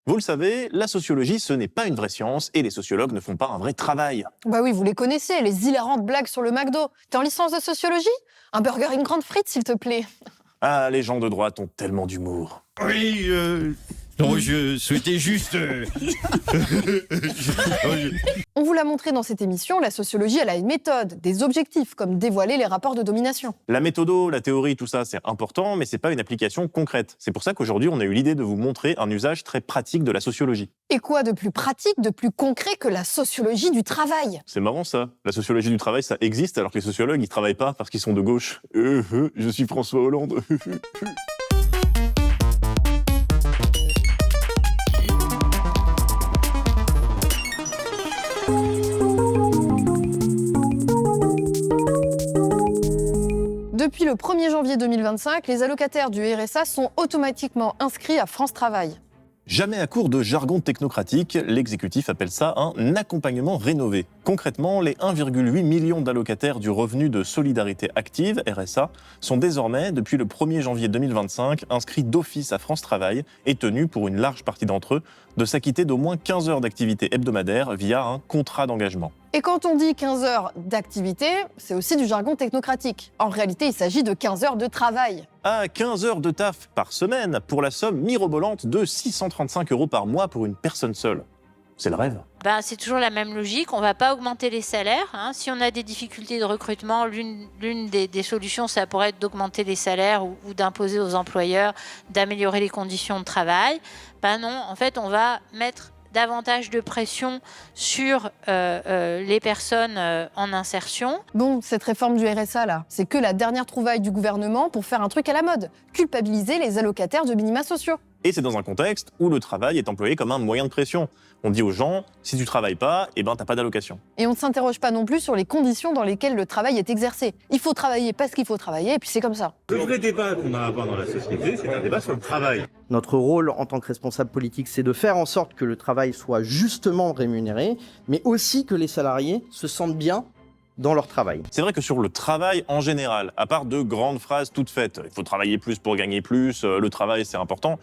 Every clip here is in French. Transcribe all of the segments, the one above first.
Vous le savez, la sociologie, ce n'est pas une vraie science et les sociologues ne font pas un vrai travail. Bah oui, vous les connaissez, les hilarantes blagues sur le McDo. T'es en licence de sociologie? Un burger et une grande frite, s'il te plaît. Ah, les gens de droite ont tellement d'humour. Oui, non, je souhaitais juste... On vous l'a montré dans cette émission, la sociologie, elle a une méthode, des objectifs, comme dévoiler les rapports de domination. La méthodo, la théorie, tout ça, c'est important, mais c'est pas une application concrète. C'est pour ça qu'aujourd'hui, on a eu l'idée de vous montrer un usage très pratique de la sociologie. Et quoi de plus pratique, de plus concret que la sociologie du travail? C'est marrant ça. La sociologie du travail, ça existe alors que les sociologues, ils travaillent pas parce qu'ils sont de gauche. Je suis François Hollande. Depuis le 1er janvier 2025, les allocataires du RSA sont automatiquement inscrits à France Travail. Jamais à court de jargon technocratique, l'exécutif appelle ça un accompagnement rénové. Concrètement, les 1,8 million d'allocataires du revenu de solidarité active, RSA, sont désormais, depuis le 1er janvier 2025, inscrits d'office à France Travail et tenus, pour une large partie d'entre eux, de s'acquitter d'au moins 15 heures d'activité hebdomadaire via un contrat d'engagement. Et quand on dit 15 heures d'activité, c'est aussi du jargon technocratique. En réalité, il s'agit de 15 heures de travail. Ah, 15 heures de taf par semaine pour la somme mirobolante de 635 € par mois pour une personne seule. C'est le rêve. C'est toujours la même logique, on ne va pas augmenter les salaires. Si on a des difficultés de recrutement, l'une des solutions, ça pourrait être d'augmenter les salaires ou d'imposer aux employeurs d'améliorer les conditions de travail. Non, en fait, on va mettre davantage de pression sur les personnes en insertion. Bon, cette réforme du RSA, là, c'est que la dernière trouvaille du gouvernement pour faire un truc à la mode, culpabiliser les allocataires de minima sociaux. Et c'est dans un contexte où le travail est employé comme un moyen de pression. On dit aux gens, si tu travailles pas, t'as pas d'allocation. Et on ne s'interroge pas non plus sur les conditions dans lesquelles le travail est exercé. Il faut travailler parce qu'il faut travailler, et puis c'est comme ça. Le vrai débat qu'on a à avoir dans la société, c'est un débat sur le travail. Notre rôle en tant que responsable politique, c'est de faire en sorte que le travail soit justement rémunéré, mais aussi que les salariés se sentent bien dans leur travail. C'est vrai que sur le travail en général, à part de grandes phrases toutes faites, il faut travailler plus pour gagner plus, le travail c'est important,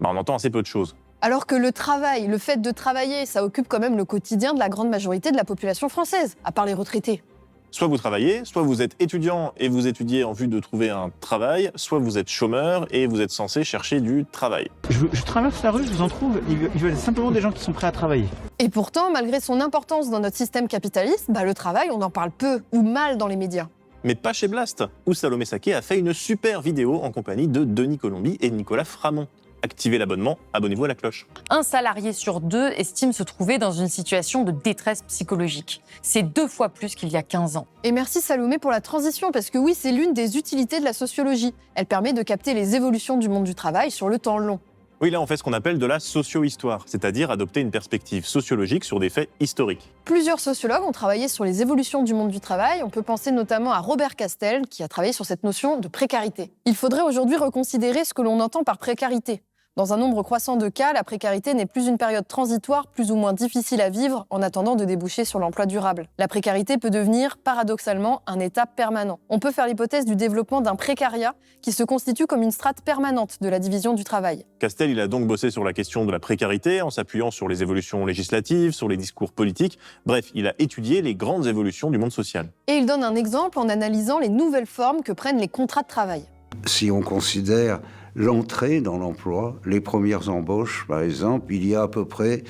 on entend assez peu de choses. Alors que le travail, le fait de travailler, ça occupe quand même le quotidien de la grande majorité de la population française, à part les retraités. Soit vous travaillez, soit vous êtes étudiant et vous étudiez en vue de trouver un travail, soit vous êtes chômeur et vous êtes censé chercher du travail. Je traverse la rue, je vous en trouve, il veut simplement des gens qui sont prêts à travailler. Et pourtant, malgré son importance dans notre système capitaliste, le travail, on en parle peu ou mal dans les médias. Mais pas chez Blast, où Salomé Saké a fait une super vidéo en compagnie de Denis Colombi et Nicolas Framont. Activez l'abonnement, abonnez-vous à la cloche. Un salarié sur 2 estime se trouver dans une situation de détresse psychologique. C'est 2 fois plus qu'il y a 15 ans. Et merci Salomé pour la transition, parce que oui, c'est l'une des utilités de la sociologie. Elle permet de capter les évolutions du monde du travail sur le temps long. Oui, là on fait ce qu'on appelle de la socio-histoire, c'est-à-dire adopter une perspective sociologique sur des faits historiques. Plusieurs sociologues ont travaillé sur les évolutions du monde du travail. On peut penser notamment à Robert Castel, qui a travaillé sur cette notion de précarité. Il faudrait aujourd'hui reconsidérer ce que l'on entend par précarité. Dans un nombre croissant de cas, la précarité n'est plus une période transitoire plus ou moins difficile à vivre en attendant de déboucher sur l'emploi durable. La précarité peut devenir, paradoxalement, un état permanent. On peut faire l'hypothèse du développement d'un précariat qui se constitue comme une strate permanente de la division du travail. Castel, il a donc bossé sur la question de la précarité en s'appuyant sur les évolutions législatives, sur les discours politiques. Bref, il a étudié les grandes évolutions du monde social. Et il donne un exemple en analysant les nouvelles formes que prennent les contrats de travail. Si on considère l'entrée dans l'emploi, les premières embauches, par exemple, il y a à peu près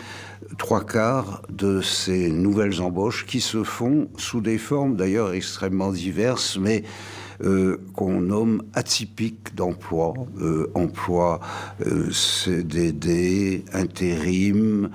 3/4 de ces nouvelles embauches qui se font sous des formes d'ailleurs extrêmement diverses, mais qu'on nomme atypiques d'emploi, emploi CDD, intérim,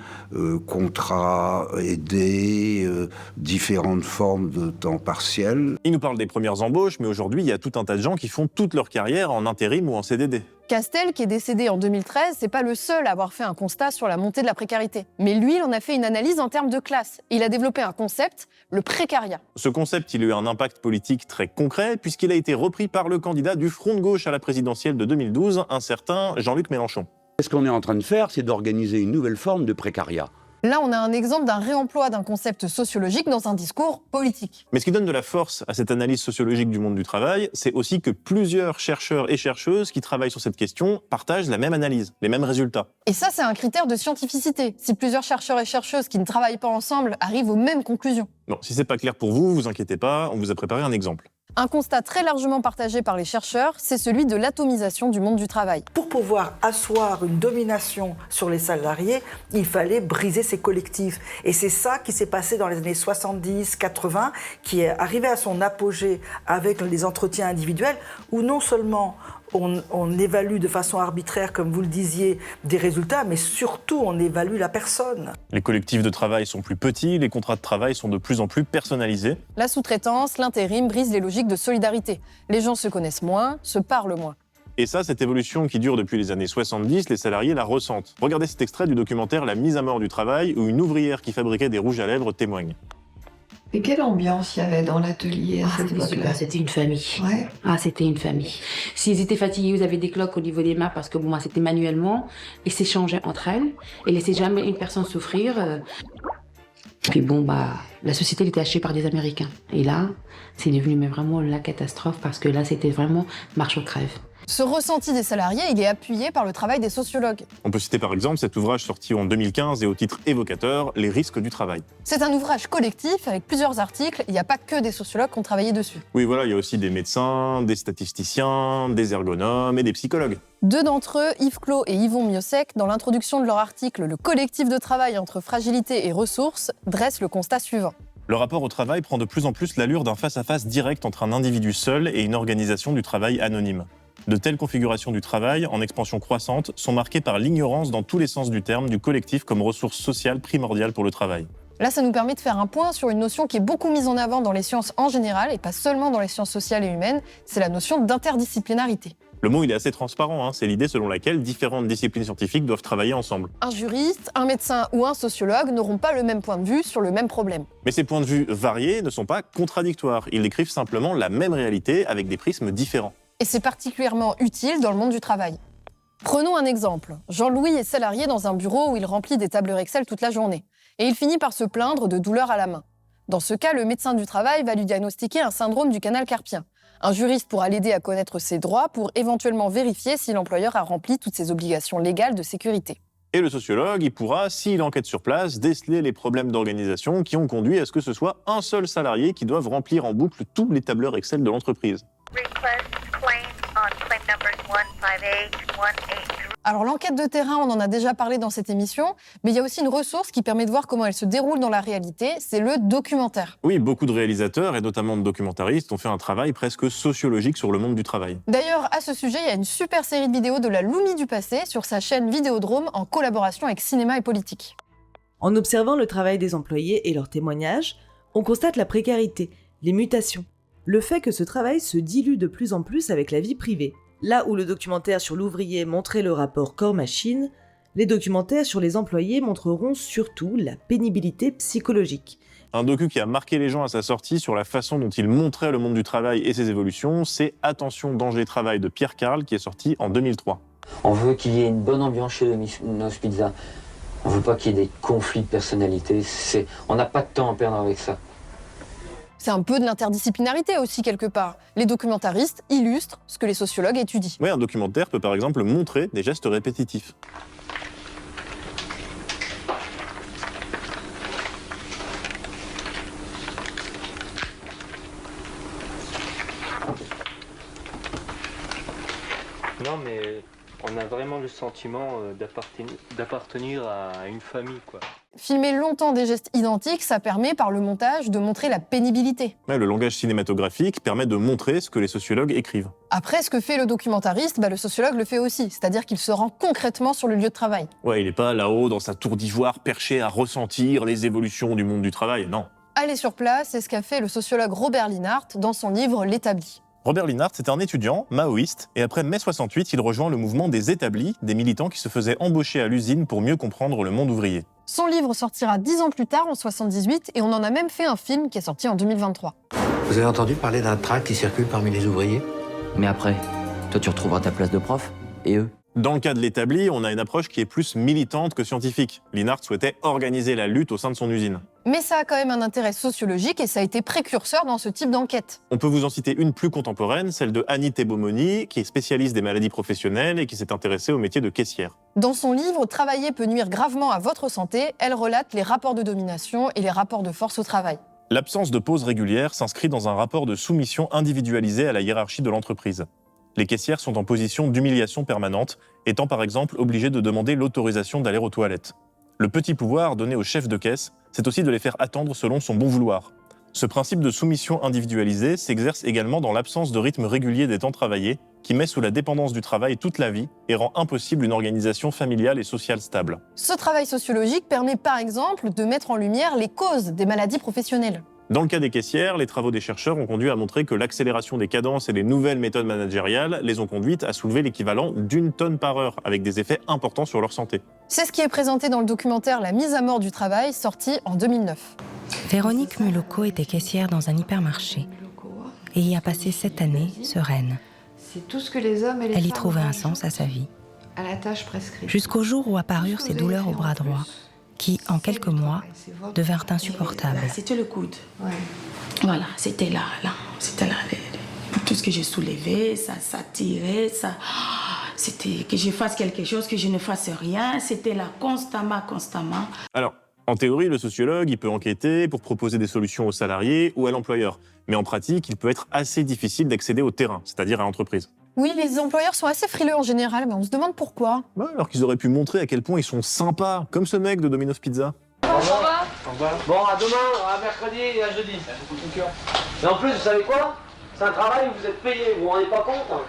contrat aidé, différentes formes de temps partiel. Il nous parle des premières embauches, mais aujourd'hui, il y a tout un tas de gens qui font toute leur carrière en intérim ou en CDD. Castel, qui est décédé en 2013, c'est pas le seul à avoir fait un constat sur la montée de la précarité. Mais lui, il en a fait une analyse en termes de classe. Il a développé un concept, le précariat. Ce concept, il a eu un impact politique très concret, puisqu'il a été repris par le candidat du Front de gauche à la présidentielle de 2012, un certain Jean-Luc Mélenchon. Ce qu'on est en train de faire, c'est d'organiser une nouvelle forme de précariat. Là, on a un exemple d'un réemploi d'un concept sociologique dans un discours politique. Mais ce qui donne de la force à cette analyse sociologique du monde du travail, c'est aussi que plusieurs chercheurs et chercheuses qui travaillent sur cette question partagent la même analyse, les mêmes résultats. Et ça, c'est un critère de scientificité. Si plusieurs chercheurs et chercheuses qui ne travaillent pas ensemble arrivent aux mêmes conclusions. Bon, si c'est pas clair pour vous, vous inquiétez pas, on vous a préparé un exemple. Un constat très largement partagé par les chercheurs, c'est celui de l'atomisation du monde du travail. Pour pouvoir asseoir une domination sur les salariés, il fallait briser ces collectifs. Et c'est ça qui s'est passé dans les années 70-80, qui est arrivé à son apogée avec les entretiens individuels, où non seulement on évalue de façon arbitraire, comme vous le disiez, des résultats, mais surtout on évalue la personne. Les collectifs de travail sont plus petits, les contrats de travail sont de plus en plus personnalisés. La sous-traitance, l'intérim brisent les logiques de solidarité. Les gens se connaissent moins, se parlent moins. Et ça, cette évolution qui dure depuis les années 70, les salariés la ressentent. Regardez cet extrait du documentaire La mise à mort du travail, où une ouvrière qui fabriquait des rouges à lèvres témoigne. Et quelle ambiance il y avait dans l'atelier à cette époque-là? C'était une famille. Ouais. Ah, c'était une famille. S'ils étaient fatigués, ils avaient des cloques au niveau des mains parce que bon, c'était manuellement. Ils s'échangeaient entre elles et laissaient jamais une personne souffrir. Puis bon, la société elle était achetée par des Américains. Et là, c'est devenu mais vraiment la catastrophe parce que là, c'était vraiment marche ou crève. Ce ressenti des salariés, il est appuyé par le travail des sociologues. On peut citer par exemple cet ouvrage sorti en 2015 et au titre évocateur, Les risques du travail. C'est un ouvrage collectif avec plusieurs articles, il n'y a pas que des sociologues qui ont travaillé dessus. Oui, voilà, il y a aussi des médecins, des statisticiens, des ergonomes et des psychologues. Deux d'entre eux, Yves Clos et Yvon Miosek, dans l'introduction de leur article « Le collectif de travail entre fragilité et ressources », dressent le constat suivant. Le rapport au travail prend de plus en plus l'allure d'un face-à-face direct entre un individu seul et une organisation du travail anonyme. De telles configurations du travail, en expansion croissante, sont marquées par l'ignorance dans tous les sens du terme du collectif comme ressource sociale primordiale pour le travail. Là, ça nous permet de faire un point sur une notion qui est beaucoup mise en avant dans les sciences en général, et pas seulement dans les sciences sociales et humaines, c'est la notion d'interdisciplinarité. Le mot, il est assez transparent, c'est l'idée selon laquelle différentes disciplines scientifiques doivent travailler ensemble. Un juriste, un médecin ou un sociologue n'auront pas le même point de vue sur le même problème. Mais ces points de vue variés ne sont pas contradictoires, ils décrivent simplement la même réalité avec des prismes différents. Et c'est particulièrement utile dans le monde du travail. Prenons un exemple. Jean-Louis est salarié dans un bureau où il remplit des tableurs Excel toute la journée. Et il finit par se plaindre de douleurs à la main. Dans ce cas, le médecin du travail va lui diagnostiquer un syndrome du canal carpien. Un juriste pourra l'aider à connaître ses droits pour éventuellement vérifier si l'employeur a rempli toutes ses obligations légales de sécurité. Et le sociologue, il pourra, s'il enquête sur place, déceler les problèmes d'organisation qui ont conduit à ce que ce soit un seul salarié qui doive remplir en boucle tous les tableurs Excel de l'entreprise. Alors l'enquête de terrain, on en a déjà parlé dans cette émission, mais il y a aussi une ressource qui permet de voir comment elle se déroule dans la réalité, c'est le documentaire. Oui, beaucoup de réalisateurs, et notamment de documentaristes, ont fait un travail presque sociologique sur le monde du travail. D'ailleurs, à ce sujet, il y a une super série de vidéos de la Loumi du passé sur sa chaîne Vidéodrome en collaboration avec Cinéma et Politique. En observant le travail des employés et leurs témoignages, on constate la précarité, les mutations, le fait que ce travail se dilue de plus en plus avec la vie privée. Là où le documentaire sur l'ouvrier montrait le rapport corps-machine, les documentaires sur les employés montreront surtout la pénibilité psychologique. Un docu qui a marqué les gens à sa sortie sur la façon dont il montrait le monde du travail et ses évolutions, c'est Attention, danger, travail de Pierre Carl, qui est sorti en 2003. On veut qu'il y ait une bonne ambiance chez Domino's Pizza. On veut pas qu'il y ait des conflits de personnalité. On n'a pas de temps à perdre avec ça. C'est un peu de l'interdisciplinarité aussi quelque part. Les documentaristes illustrent ce que les sociologues étudient. Oui, un documentaire peut par exemple montrer des gestes répétitifs. Non mais on a vraiment le sentiment d'appartenir à une famille, quoi. Filmer longtemps des gestes identiques, ça permet par le montage de montrer la pénibilité. Ouais, le langage cinématographique permet de montrer ce que les sociologues écrivent. Après, ce que fait le documentariste, le sociologue le fait aussi, c'est-à-dire qu'il se rend concrètement sur le lieu de travail. Ouais, il n'est pas là-haut dans sa tour d'ivoire perché à ressentir les évolutions du monde du travail, non. Aller sur place, c'est ce qu'a fait le sociologue Robert Linhart dans son livre L'établi. Robert Linhart, c'est un étudiant maoïste, et après mai 68, il rejoint le mouvement des établis, des militants qui se faisaient embaucher à l'usine pour mieux comprendre le monde ouvrier. Son livre sortira 10 ans plus tard, en 78, et on en a même fait un film qui est sorti en 2023. Vous avez entendu parler d'un tract qui circule parmi les ouvriers? Mais après, toi tu retrouveras ta place de prof, et eux? Dans le cas de l'établi, on a une approche qui est plus militante que scientifique. Linhart souhaitait organiser la lutte au sein de son usine. Mais ça a quand même un intérêt sociologique et ça a été précurseur dans ce type d'enquête. On peut vous en citer une plus contemporaine, celle de Annie Tebomoni, qui est spécialiste des maladies professionnelles et qui s'est intéressée au métier de caissière. Dans son livre « Travailler peut nuire gravement à votre santé », elle relate les rapports de domination et les rapports de force au travail. L'absence de pause régulière s'inscrit dans un rapport de soumission individualisé à la hiérarchie de l'entreprise. Les caissières sont en position d'humiliation permanente, étant par exemple obligées de demander l'autorisation d'aller aux toilettes. Le petit pouvoir donné au chef de caisse, c'est aussi de les faire attendre selon son bon vouloir. Ce principe de soumission individualisée s'exerce également dans l'absence de rythme régulier des temps travaillés, qui met sous la dépendance du travail toute la vie et rend impossible une organisation familiale et sociale stable. Ce travail sociologique permet par exemple de mettre en lumière les causes des maladies professionnelles. Dans le cas des caissières, les travaux des chercheurs ont conduit à montrer que l'accélération des cadences et les nouvelles méthodes managériales les ont conduites à soulever l'équivalent d'1 tonne par heure, avec des effets importants sur leur santé. C'est ce qui est présenté dans le documentaire La mise à mort du travail, sorti en 2009. Véronique Muloko était caissière dans un hypermarché et y a passé 7 années sereine. C'est tout ce que les hommes et les Elle y femmes trouvait un rajoutent sens à sa vie. à la tâche prescrite. Jusqu'au jour où apparurent ces douleurs au bras droit, qui, en quelques mois, devinrent insupportables. C'était le coude. Ouais. Voilà, c'était là. C'était là. Tout ce que j'ai soulevé, ça tirait, ça... C'était que je fasse quelque chose, que je ne fasse rien. C'était là constamment. Alors, en théorie, le sociologue, il peut enquêter pour proposer des solutions aux salariés ou à l'employeur. Mais en pratique, il peut être assez difficile d'accéder au terrain, c'est-à-dire à l'entreprise. Oui, les employeurs sont assez frileux en général, mais on se demande pourquoi. Ouais, alors qu'ils auraient pu montrer à quel point ils sont sympas, comme ce mec de Domino's Pizza. Au revoir. Bon, à demain, à mercredi et à jeudi. Et en plus, vous savez quoi? C'est un travail où vous êtes payé, vous vous rendez pas compte?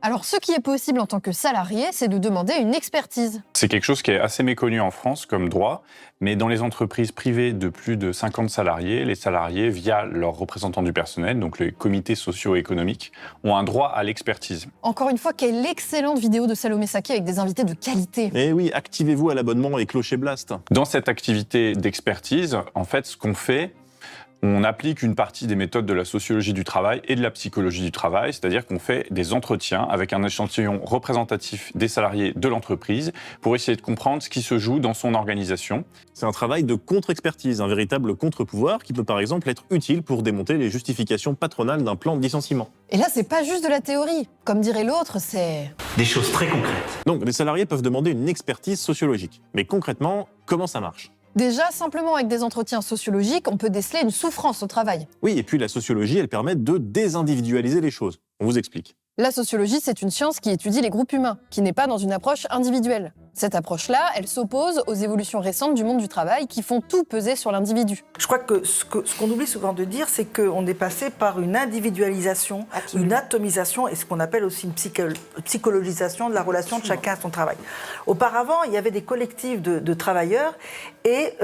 Alors, ce qui est possible en tant que salarié, c'est de demander une expertise. C'est quelque chose qui est assez méconnu en France comme droit, mais dans les entreprises privées de plus de 50 salariés, les salariés, via leurs représentants du personnel, donc les comités socio-économiques, ont un droit à l'expertise. Encore une fois, quelle excellente vidéo de Salomé Saké avec des invités de qualité. Eh oui, activez-vous à l'abonnement et clochez Blast. Dans cette activité d'expertise, en fait, ce qu'on fait, on applique une partie des méthodes de la sociologie du travail et de la psychologie du travail, c'est-à-dire qu'on fait des entretiens avec un échantillon représentatif des salariés de l'entreprise pour essayer de comprendre ce qui se joue dans son organisation. C'est un travail de contre-expertise, un véritable contre-pouvoir qui peut par exemple être utile pour démonter les justifications patronales d'un plan de licenciement. Et là, c'est pas juste de la théorie. Comme dirait l'autre, c'est... Des choses très concrètes. Donc, les salariés peuvent demander une expertise sociologique. Mais concrètement, comment ça marche ? Déjà, simplement avec des entretiens sociologiques, on peut déceler une souffrance au travail. Oui, et puis la sociologie, elle permet de désindividualiser les choses. On vous explique. La sociologie, c'est une science qui étudie les groupes humains, qui n'est pas dans une approche individuelle. Cette approche-là, elle s'oppose aux évolutions récentes du monde du travail qui font tout peser sur l'individu. Je crois que ce qu'on oublie souvent de dire, c'est qu'on est passé par une individualisation, une atomisation et ce qu'on appelle aussi une psychologisation de la relation de chacun à son travail. Auparavant, il y avait des collectifs de travailleurs et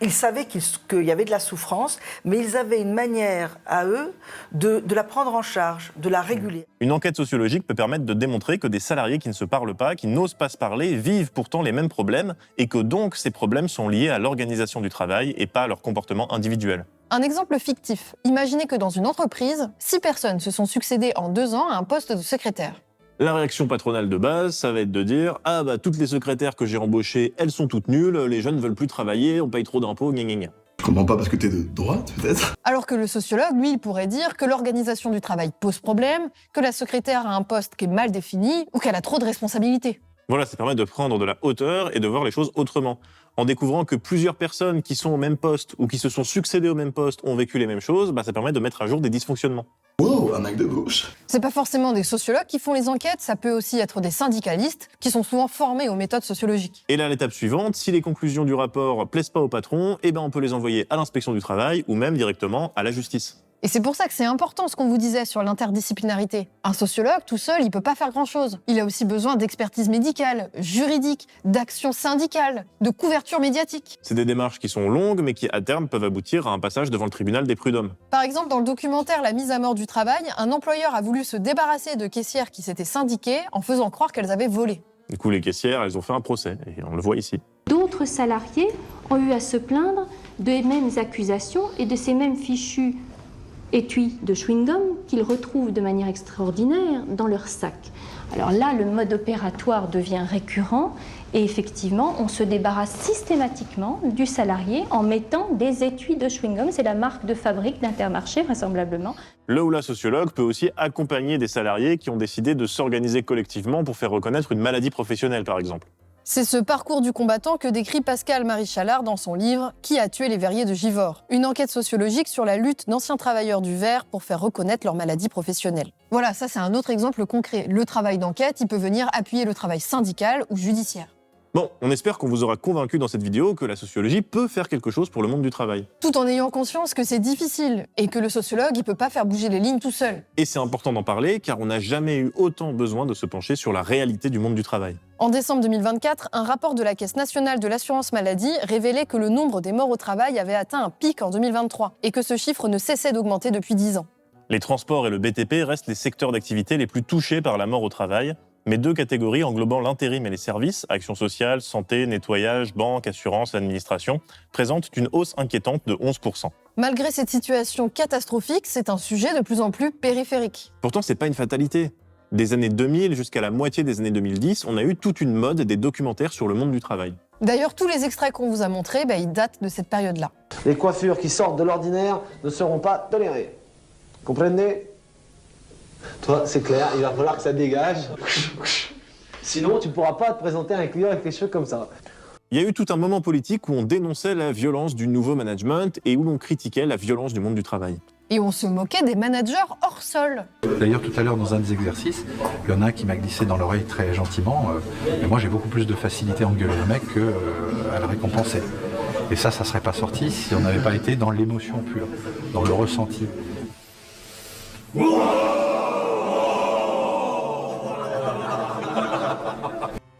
ils savaient qu'il y avait de la souffrance, mais ils avaient une manière à eux de la prendre en charge, de la réguler. Une enquête sociologique peut permettre de démontrer que des salariés qui ne se parlent pas, qui n'osent pas se parler, vivent pourtant les mêmes problèmes et que donc ces problèmes sont liés à l'organisation du travail et pas à leur comportement individuel. Un exemple fictif. Imaginez que dans une entreprise, 6 personnes se sont succédées en 2 ans à un poste de secrétaire. La réaction patronale de base, ça va être de dire « Ah bah toutes les secrétaires que j'ai embauchées, elles sont toutes nulles, les jeunes ne veulent plus travailler, on paye trop d'impôts, gna gna gna ». Je comprends pas parce que t'es de droite, peut-être? Alors que le sociologue, lui, il pourrait dire que l'organisation du travail pose problème, que la secrétaire a un poste qui est mal défini ou qu'elle a trop de responsabilités. Voilà, ça permet de prendre de la hauteur et de voir les choses autrement. En découvrant que plusieurs personnes qui sont au même poste ou qui se sont succédées au même poste ont vécu les mêmes choses, ça permet de mettre à jour des dysfonctionnements. Wow, un acte de gauche. C'est pas forcément des sociologues qui font les enquêtes, ça peut aussi être des syndicalistes qui sont souvent formés aux méthodes sociologiques. Et là, l'étape suivante, si les conclusions du rapport plaisent pas au patron, on peut les envoyer à l'inspection du travail ou même directement à la justice. Et c'est pour ça que c'est important ce qu'on vous disait sur l'interdisciplinarité. Un sociologue, tout seul, il peut pas faire grand-chose. Il a aussi besoin d'expertise médicale, juridique, d'action syndicale, de couverture médiatique. C'est des démarches qui sont longues, mais qui, à terme, peuvent aboutir à un passage devant le tribunal des prud'hommes. Par exemple, dans le documentaire La mise à mort du travail, un employeur a voulu se débarrasser de caissières qui s'étaient syndiquées en faisant croire qu'elles avaient volé. Du coup, les caissières, elles ont fait un procès, et on le voit ici. D'autres salariés ont eu à se plaindre des mêmes accusations et de ces mêmes fichus étui de chewing-gum qu'ils retrouvent de manière extraordinaire dans leur sac. Alors là, le mode opératoire devient récurrent et effectivement, on se débarrasse systématiquement du salarié en mettant des étuis de chewing-gum. C'est la marque de fabrique d'Intermarché, vraisemblablement. Le ou la sociologue peut aussi accompagner des salariés qui ont décidé de s'organiser collectivement pour faire reconnaître une maladie professionnelle, par exemple. C'est ce parcours du combattant que décrit Pascal-Marie Chalard dans son livre « Qui a tué les verriers de Givors ?», une enquête sociologique sur la lutte d'anciens travailleurs du verre pour faire reconnaître leur maladie professionnelle. Voilà, ça c'est un autre exemple concret. Le travail d'enquête, il peut venir appuyer le travail syndical ou judiciaire. Bon, on espère qu'on vous aura convaincu dans cette vidéo que la sociologie peut faire quelque chose pour le monde du travail. Tout en ayant conscience que c'est difficile et que le sociologue, il peut pas faire bouger les lignes tout seul. Et c'est important d'en parler car on n'a jamais eu autant besoin de se pencher sur la réalité du monde du travail. En décembre 2024, un rapport de la Caisse nationale de l'assurance maladie révélait que le nombre des morts au travail avait atteint un pic en 2023 et que ce chiffre ne cessait d'augmenter depuis 10 ans. Les transports et le BTP restent les secteurs d'activité les plus touchés par la mort au travail, mais deux catégories englobant l'intérim et les services, action sociale, santé, nettoyage, banque, assurance, administration, présentent une hausse inquiétante de 11%. Malgré cette situation catastrophique, c'est un sujet de plus en plus périphérique. Pourtant, c'est pas une fatalité. Des années 2000 jusqu'à la moitié des années 2010, on a eu toute une mode des documentaires sur le monde du travail. D'ailleurs, tous les extraits qu'on vous a montrés, ils datent de cette période-là. Les coiffures qui sortent de l'ordinaire ne seront pas tolérées. Comprenez? Toi, c'est clair, il va falloir que ça dégage. Sinon, tu ne pourras pas te présenter à un client avec les cheveux comme ça. Il y a eu tout un moment politique où on dénonçait la violence du nouveau management et où l'on critiquait la violence du monde du travail. Et on se moquait des managers hors sol. D'ailleurs, tout à l'heure, dans un des exercices, il y en a un qui m'a glissé dans l'oreille très gentiment. Mais moi, j'ai beaucoup plus de facilité à engueuler le mec qu'à le récompenser. Et ça serait pas sorti si on n'avait pas été dans l'émotion pure, dans le ressenti.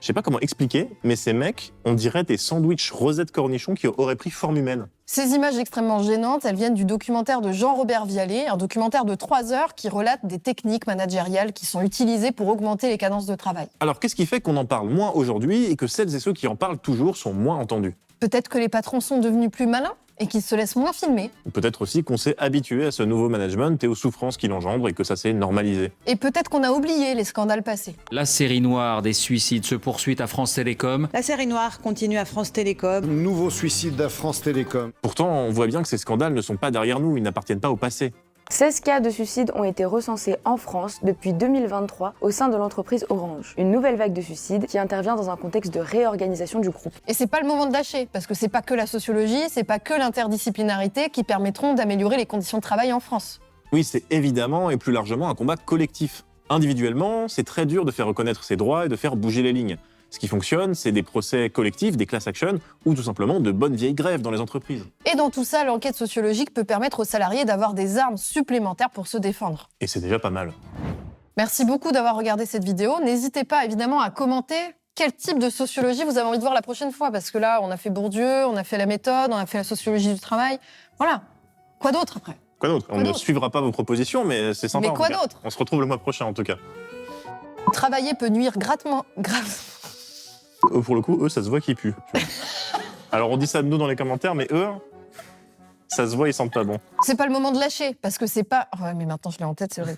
Je sais pas comment expliquer, mais ces mecs, on dirait des sandwichs Rosette Cornichon qui auraient pris forme humaine. Ces images extrêmement gênantes, elles viennent du documentaire de Jean-Robert Vialet, un documentaire de 3 heures qui relate des techniques managériales qui sont utilisées pour augmenter les cadences de travail. Alors qu'est-ce qui fait qu'on en parle moins aujourd'hui et que celles et ceux qui en parlent toujours sont moins entendus? Peut-être que les patrons sont devenus plus malins et qu'ils se laissent moins filmer. Ou peut-être aussi qu'on s'est habitué à ce nouveau management et aux souffrances qu'il engendre et que ça s'est normalisé. Et peut-être qu'on a oublié les scandales passés. La série noire des suicides se poursuit à France Télécom. La série noire continue à France Télécom. Nouveau suicide à France Télécom. Pourtant, on voit bien que ces scandales ne sont pas derrière nous, ils n'appartiennent pas au passé. 16 cas de suicide ont été recensés en France depuis 2023 au sein de l'entreprise Orange. Une nouvelle vague de suicides qui intervient dans un contexte de réorganisation du groupe. Et c'est pas le moment de lâcher, parce que c'est pas que la sociologie, c'est pas que l'interdisciplinarité qui permettront d'améliorer les conditions de travail en France. Oui, c'est évidemment et plus largement un combat collectif. Individuellement, c'est très dur de faire reconnaître ses droits et de faire bouger les lignes. Ce qui fonctionne, c'est des procès collectifs, des class actions, ou tout simplement de bonnes vieilles grèves dans les entreprises. Et dans tout ça, l'enquête sociologique peut permettre aux salariés d'avoir des armes supplémentaires pour se défendre. Et c'est déjà pas mal. Merci beaucoup d'avoir regardé cette vidéo. N'hésitez pas évidemment à commenter quel type de sociologie vous avez envie de voir la prochaine fois, parce que là, on a fait Bourdieu, on a fait la méthode, on a fait la sociologie du travail. Voilà. Quoi d'autre après? Quoi d'autre? On ne suivra pas vos propositions, mais c'est sympa. Mais quoi d'autre? On se retrouve le mois prochain en tout cas. Travailler peut nuire gravement. Pour le coup, eux, ça se voit qu'ils puent. Alors on dit ça de nous dans les commentaires, mais eux, ça se voit, ils sentent pas bon. C'est pas le moment de lâcher, parce que c'est pas... Ouais, mais maintenant je l'ai en tête, c'est vrai.